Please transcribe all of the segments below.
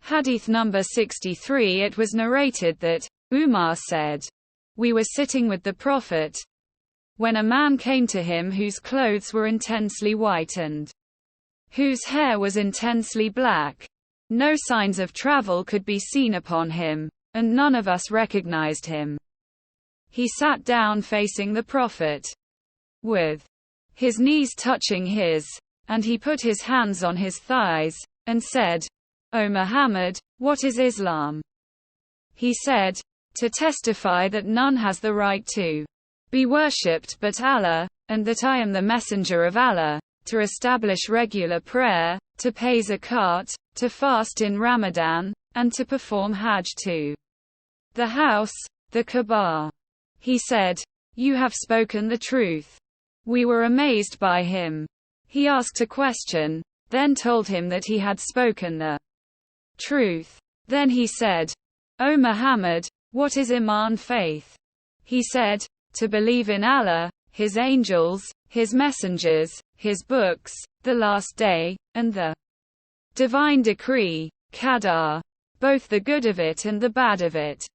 Hadith number 63. It was narrated that Umar said, "We were sitting with the Prophet, when a man came to him whose clothes were intensely white and whose hair was intensely black. No signs of travel could be seen upon him, and none of us recognized him. He sat down facing the Prophet, with his knees touching his, and he put his hands on his thighs, and said, 'O Muhammad, what is Islam?' He said, 'To testify that none has the right to be worshipped but Allah, and that I am the messenger of Allah, to establish regular prayer, to pay zakat, to fast in Ramadan, and to perform Hajj to the house, the Kaaba.' He said, 'You have spoken the truth.' We were amazed by him. He asked a question, then told him that he had spoken the truth. Then he said, 'O Muhammad, what is Iman faith?' He said, 'To believe in Allah, His angels, His messengers, His books, the last day, and the divine decree, qadar, both the good of it and the bad of it.'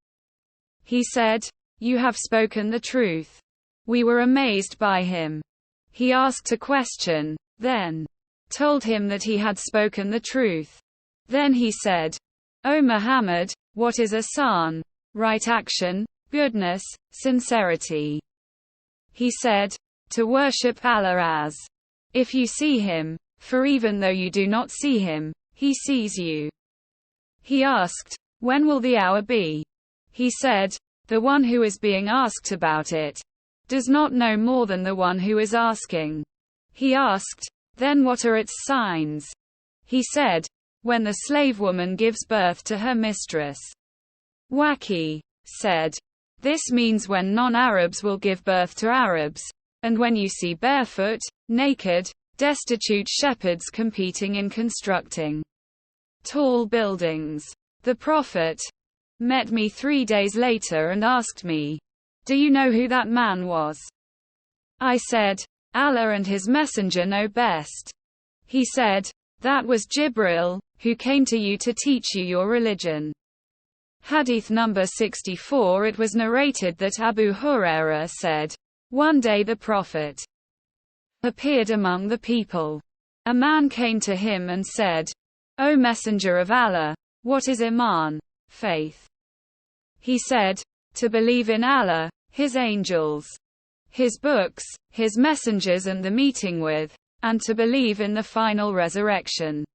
He said, 'You have spoken the truth.' We were amazed by him. He asked a question, then told him that he had spoken the truth. Then he said, 'O Muhammad, what is ihsan? Right action, goodness, sincerity?' He said, 'To worship Allah as if you see him, for even though you do not see him, he sees you.' He asked, 'When will the hour be?' He said, 'The one who is being asked about it does not know more than the one who is asking.' He asked, 'Then what are its signs?' He said, 'When the slave woman gives birth to her mistress.' Waki said, 'This means when non-Arabs will give birth to Arabs, and when you see barefoot, naked, destitute shepherds competing in constructing tall buildings. The Prophet met me 3 days later and asked me, 'Do you know who that man was?' I said, 'Allah and his messenger know best.' He said, 'That was Jibril, who came to you to teach you your religion.' Hadith number 64. It was narrated that Abu Hurairah said, one day the Prophet appeared among the people. A man came to him and said, 'O Messenger of Allah, what is Iman, faith?' He said, 'To believe in Allah, His angels, His books, His messengers and the meeting with, and to believe in the final resurrection.'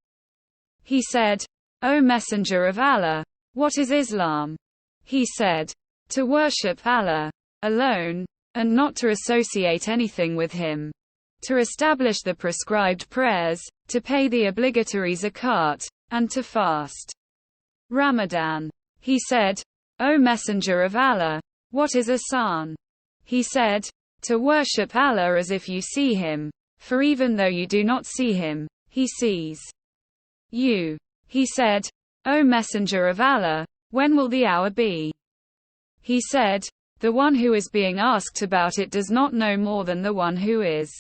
He said, 'O Messenger of Allah, what is Islam?' He said, 'To worship Allah alone, and not to associate anything with Him, to establish the prescribed prayers, to pay the obligatory zakat, and to fast Ramadan.' He said, 'O Messenger of Allah, what is ihsan?' He said, 'To worship Allah as if you see Him, for even though you do not see Him, He sees you.' He said, 'O Messenger of Allah, when will the hour be?' He said, 'The one who is being asked about it does not know more than the one who is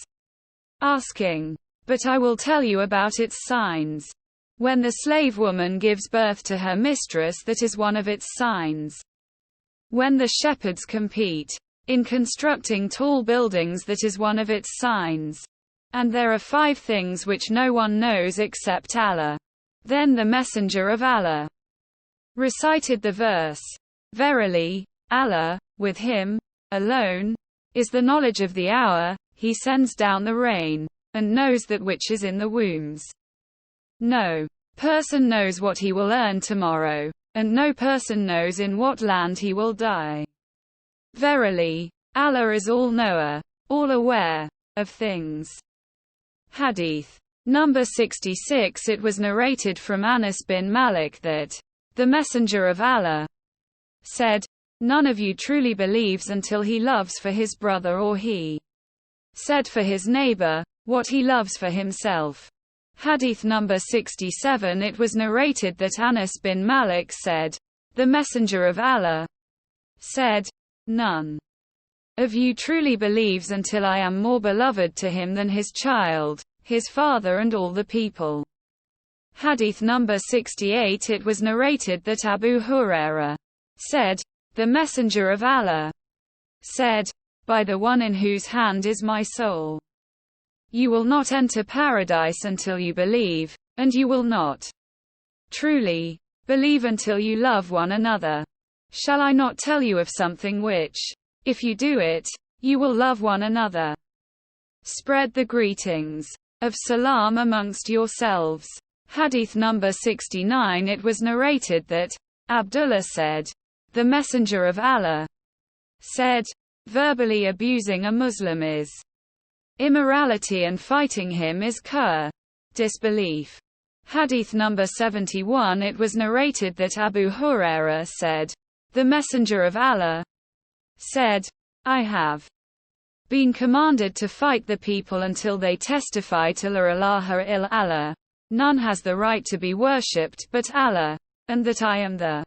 asking. But I will tell you about its signs. When the slave woman gives birth to her mistress, that is one of its signs. When the shepherds compete in constructing tall buildings, that is one of its signs. And there are 5 things which no one knows except Allah.' Then the Messenger of Allah recited the verse, 'Verily, Allah, with Him alone, is the knowledge of the hour, He sends down the rain, and knows that which is in the wombs. No person knows what he will earn tomorrow, and no person knows in what land he will die. Verily, Allah is all-knower, all-aware of things.'" Hadith number 66. It was narrated from Anas bin Malik that the Messenger of Allah said, "None of you truly believes until he loves for his brother or he said for his neighbor what he loves for himself." Hadith number 67. It was narrated that Anas bin Malik said, the Messenger of Allah said, "None of you truly believes until I am more beloved to him than his child, his father and all the people." Hadith number 68. It was narrated that Abu Hurairah said, "The Messenger of Allah said, by the one in whose hand is my soul, you will not enter paradise until you believe, and you will not truly believe until you love one another. Shall I not tell you of something which, if you do it, you will love one another? Spread the greetings of salam amongst yourselves." Hadith number 69. It was narrated that Abdullah said, "The Messenger of Allah said, verbally abusing a Muslim is immorality and fighting him is disbelief." Hadith number 71. It was narrated that Abu Hurairah said, "The Messenger of Allah said, I have been commanded to fight the people until they testify to La ilaha illallah, none has the right to be worshipped but Allah, and that I am the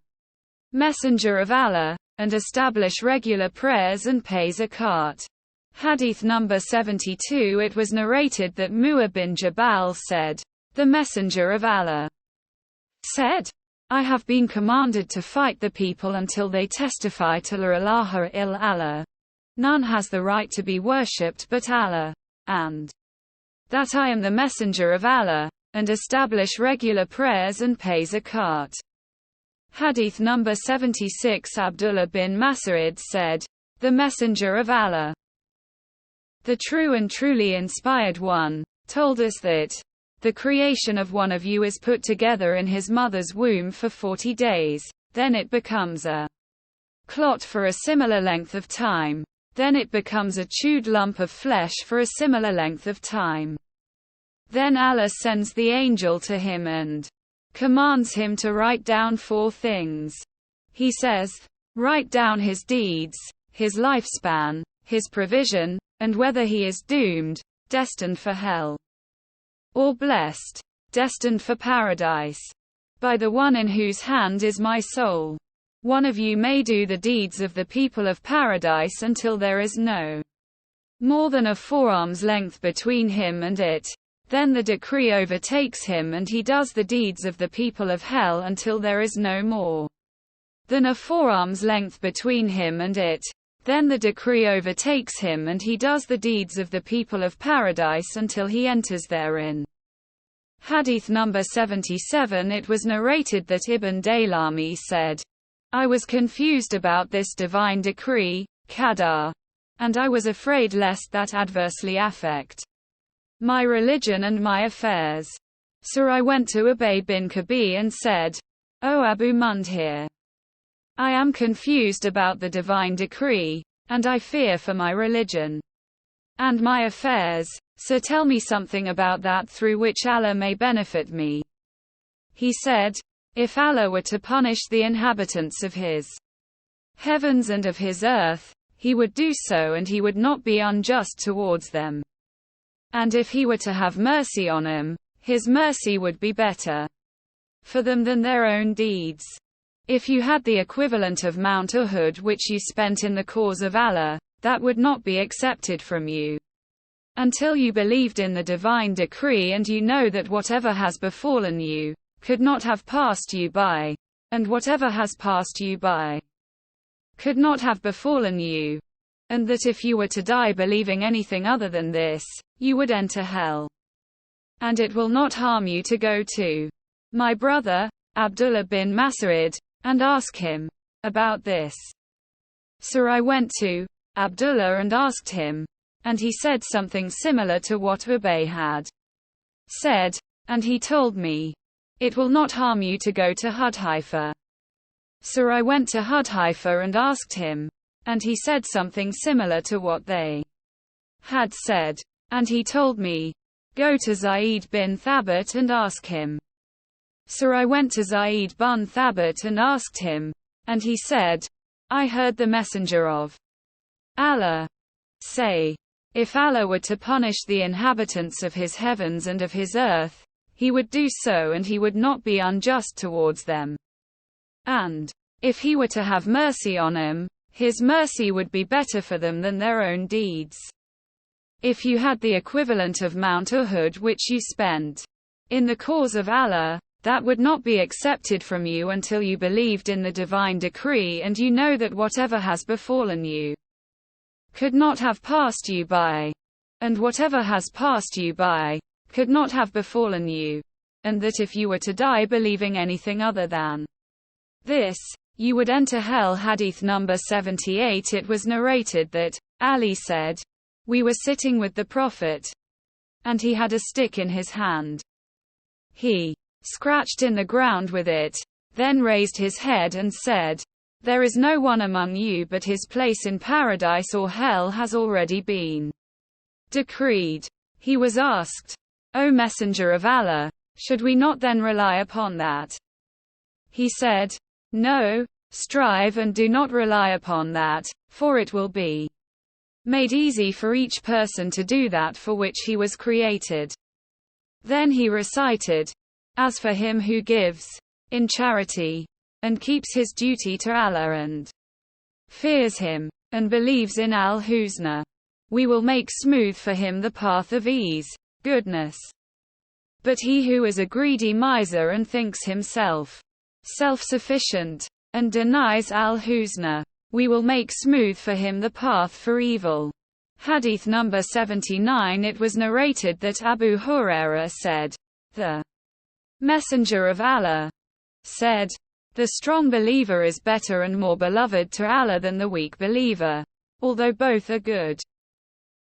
Messenger of Allah, and establish regular prayers and pay zakat." Hadith number 72. It was narrated that Mu'adh bin Jabal said, "The Messenger of Allah said, I have been commanded to fight the people until they testify to La ilaha illallah, none has the right to be worshipped but Allah, and that I am the Messenger of Allah, and establish regular prayers and pay zakat." Hadith number 76. Abdullah bin Mas'ud said, "The Messenger of Allah, the true and truly inspired one, told us that the creation of one of you is put together in his mother's womb for 40 days, then it becomes a clot for a similar length of time, then it becomes a chewed lump of flesh for a similar length of time. Then Allah sends the angel to him and commands him to write down 4 things. He says, write down his deeds, his lifespan, his provision, and whether he is doomed, destined for hell, or blessed, destined for paradise. By the one in whose hand is my soul, one of you may do the deeds of the people of paradise until there is no more than a forearm's length between him and it. Then the decree overtakes him and he does the deeds of the people of hell until there is no more than a forearm's length between him and it. Then the decree overtakes him and he does the deeds of the people of paradise until he enters therein." Hadith number 77. It was narrated that Ibn Daylami said, "I was confused about this divine decree, qadar, and I was afraid lest that adversely affect my religion and my affairs. So I went to Ubay bin Kabi and said, O Abu Mundhir, I am confused about the divine decree, and I fear for my religion and my affairs, so tell me something about that through which Allah may benefit me." He said, "If Allah were to punish the inhabitants of his heavens and of his earth, he would do so and he would not be unjust towards them. And if he were to have mercy on them, his mercy would be better for them than their own deeds. If you had the equivalent of Mount Uhud which you spent in the cause of Allah, that would not be accepted from you until you believed in the divine decree and you know that whatever has befallen you could not have passed you by, and whatever has passed you by could not have befallen you, and that if you were to die believing anything other than this, you would enter hell. And it will not harm you to go to my brother, Abdullah bin Mas'ud, and ask him about this." So I went to Abdullah and asked him, and he said something similar to what Ubay had said, and he told me, "It will not harm you to go to Hudhaifa." So I went to Hudhaifa and asked him, and he said something similar to what they had said, and he told me, "Go to Zaid bin Thabit and ask him." So I went to Zaid bin Thabit and asked him, and he said, "I heard the Messenger of Allah say, if Allah were to punish the inhabitants of his heavens and of his earth, he would do so and he would not be unjust towards them. And if he were to have mercy on them, his mercy would be better for them than their own deeds. If you had the equivalent of Mount Uhud which you spent in the cause of Allah, that would not be accepted from you until you believed in the divine decree and you know that whatever has befallen you could not have passed you by, and whatever has passed you by could not have befallen you, and that if you were to die believing anything other than this, you would enter hell. Hadith number 78. It was narrated that Ali said, "We were sitting with the Prophet, and he had a stick in his hand. He scratched in the ground with it, then raised his head and said, 'There is no one among you but his place in paradise or hell has already been decreed.' He was asked, 'O Messenger of Allah, should we not then rely upon that?' He said, 'No, strive and do not rely upon that, for it will be made easy for each person to do that for which he was created.' Then he recited, 'As for him who gives in charity, and keeps his duty to Allah and fears him, and believes in Al-Husna, we will make smooth for him the path of ease, goodness. But he who is a greedy miser and thinks himself self-sufficient, and denies Al-Husna, we will make smooth for him the path for evil.'" Hadith number 79. It was narrated that Abu Hurairah said, "The Messenger of Allah said, 'The strong believer is better and more beloved to Allah than the weak believer, although both are good.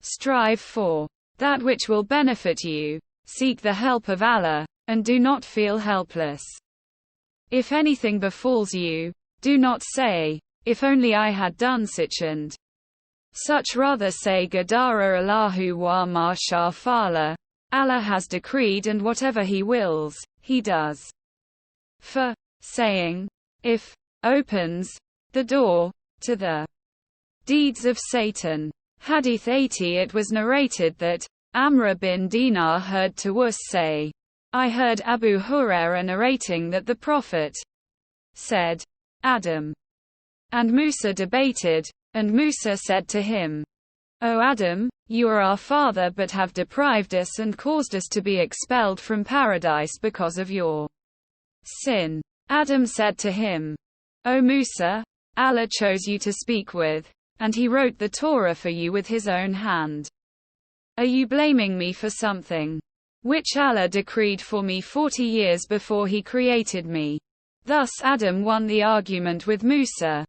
Strive for that which will benefit you, seek the help of Allah, and do not feel helpless. If anything befalls you, do not say, if only I had done such and such, rather say Qadara Allahu wa ma sha fa'ala, Allah has decreed and whatever He wills, He does.' For saying, 'if' opens the door to the deeds of Satan." Hadith 80. It was narrated that Amr bin Dinar heard Tawus say, "I heard Abu Hurairah narrating that the Prophet said, 'Adam and Musa debated, and Musa said to him, O Adam, you are our father but have deprived us and caused us to be expelled from paradise because of your sin. Adam said to him, O Musa, Allah chose you to speak with, and he wrote the Torah for you with his own hand. Are you blaming me for something which Allah decreed for me 40 years before he created me?' Thus Adam won the argument with Musa.